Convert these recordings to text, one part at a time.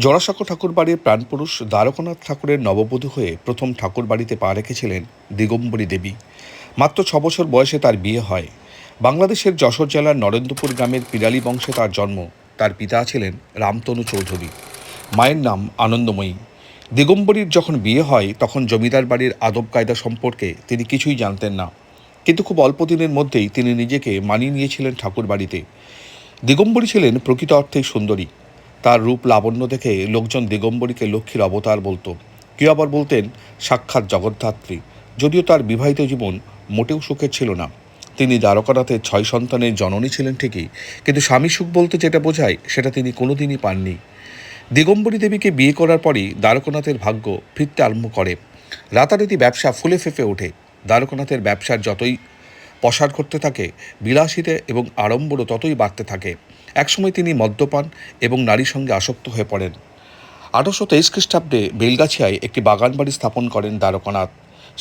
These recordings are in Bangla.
জোড়াসাঁকো ঠাকুরবাড়ির প্রাণপুরুষ দ্বারকানাথ ঠাকুরের নববধূ হয়ে প্রথম ঠাকুরবাড়িতে পা রেখেছিলেন দিগম্বরী দেবী। মাত্র 6 বছর বয়সে তার বিয়ে হয়। বাংলাদেশের যশোর জেলার নরেন্দ্রপুর গ্রামের পিরালি বংশে তার জন্ম। তার পিতা ছিলেন রামতনু চৌধুরী, মায়ের নাম আনন্দময়ী। দিগম্বরীর যখন বিয়ে হয় তখন জমিদার বাড়ির আদব কায়দা সম্পর্কে তিনি কিছুই জানতেন না, কিন্তু খুব অল্প দিনের মধ্যেই তিনি নিজেকে মানিয়ে নিয়েছিলেন ঠাকুরবাড়িতে। দিগম্বরী ছিলেন প্রকৃত অর্থেই সুন্দরী। তার রূপ লাবণ্য দেখে লোকজন দিগম্বরীকে লক্ষ্মীর অবতার বলতো। কেউ আবার বলতেন সাক্ষাৎ জগদ্ধাত্রী। যদিও তার বিবাহিত জীবন মোটেও সুখের ছিল না। তিনি দ্বারকানাথের 6 সন্তানের জননী ছিলেন ঠিকই, কিন্তু স্বামী সুখ বলতে যেটা বোঝায় সেটা তিনি কোনোদিনই পাননি। দিগম্বরী দেবীকে বিয়ে করার পরই দ্বারকানাথের ভাগ্য ফিরতে আরম্ভ করে। রাতারাতি ব্যবসা ফুলে ফেঁপে ওঠে। দ্বারকানাথের ব্যবসার যতই প্রসার করতে থাকে, বিলাসিতা এবং আড়ম্বরও ততই বাড়তে থাকে। একসময় তিনি মদ্যপান এবং নারীর সঙ্গে আসক্ত হয়ে পড়েন। 1823 খ্রিস্টাব্দে বেলগাছিয়ায় একটি বাগান বাড়ি স্থাপন করেন দ্বারকানাথ।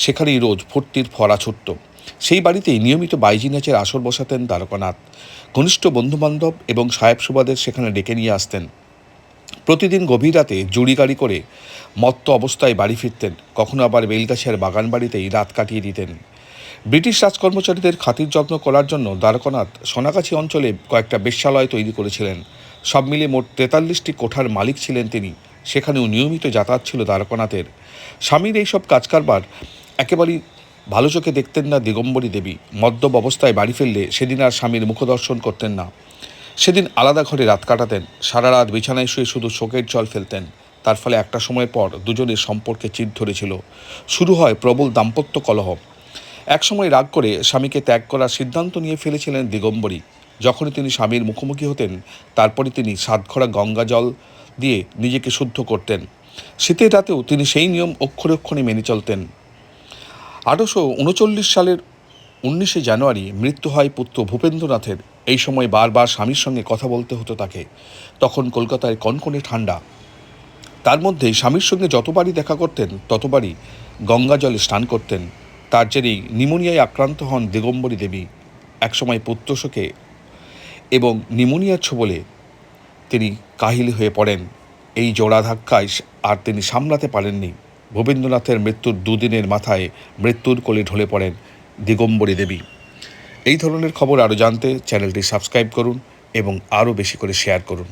সেখানেই রোজ ফুর্তির ফরা ছুটত। সেই বাড়িতেই নিয়মিত বাইজি নাচের আসর বসাতেন দ্বারকানাথ। ঘনিষ্ঠ বন্ধুবান্ধব এবং সাহেব সুবাদের সেখানে ডেকে নিয়ে আসতেন। প্রতিদিন গভীর রাতে জুড়ি গাড়ি করে মত্ত অবস্থায় বাড়ি ফিরতেন। কখনো আবার বেলগাছিয়ার বাগান বাড়িতেই রাত কাটিয়ে দিতেন। ব্রিটিশ রাজকর্মচারীদের খাতির যত্ন করার জন্য দ্বারকানাথ সোনাগাছি অঞ্চলে কয়েকটা বেশ্যালয় তৈরি করেছিলেন। সব মিলে মোট 43টি কোঠার মালিক ছিলেন তিনি। সেখানেও নিয়মিত যাতায়াত ছিল দ্বারকানাথের। স্বামীর এইসব কাজকারবার একেবারেই ভালো চোখে দেখতেন না দিগম্বরী দেবী। মদ্যপ অবস্থায় বাড়ি ফিরলে সেদিন আর স্বামীর মুখদর্শন করতেন না। সেদিন আলাদা ঘরে রাত কাটাতেন। সারা রাত বিছানায় শুয়ে শুধু শোকের জল ফেলতেন। তার ফলে একটা সময় পর দুজনের সম্পর্কে চির ধরেছিল। শুরু হয় প্রবল দাম্পত্য কলহ। একসময় রাগ করে স্বামীকে ত্যাগ করার সিদ্ধান্ত নিয়ে ফেলেছিলেন দিগম্বরী। যখনই তিনি স্বামীর মুখোমুখি হতেন, তারপরে তিনি সাতঘরা গঙ্গা জল দিয়ে নিজেকে শুদ্ধ করতেন। শীতের রাতেও তিনি সেই নিয়ম অক্ষরে অক্ষরে মেনে চলতেন। 1839 সালের 19শে জানুয়ারি মৃত্যু হয় পুত্র ভূপেন্দ্রনাথের। এই সময় বারবার স্বামীর সঙ্গে কথা বলতে হতো তাকে। তখন কলকাতায় কনকনে ঠান্ডা। তার মধ্যেই স্বামীর সঙ্গে যতবারই দেখা করতেন ততবারই গঙ্গা জলে স্নান করতেন। তার জেরেই নিউমোনিয়ায় আক্রান্ত হন দিগম্বরী দেবী। একসময় পুত্রশোকে এবং নিউমোনিয়ার ছোবলে তিনি কাহিল হয়ে পড়েন। এই জোড়া ধাক্কায় আর তিনি সামলাতে পারেননি। ভূপেন্দ্রনাথের মৃত্যুর দুদিনের মাথায় মৃত্যুর কোলে ঢলে পড়েন দিগম্বরী দেবী। এই ধরনের খবর আরও জানতে চ্যানেলটি সাবস্ক্রাইব করুন এবং আরও বেশি করে শেয়ার করুন।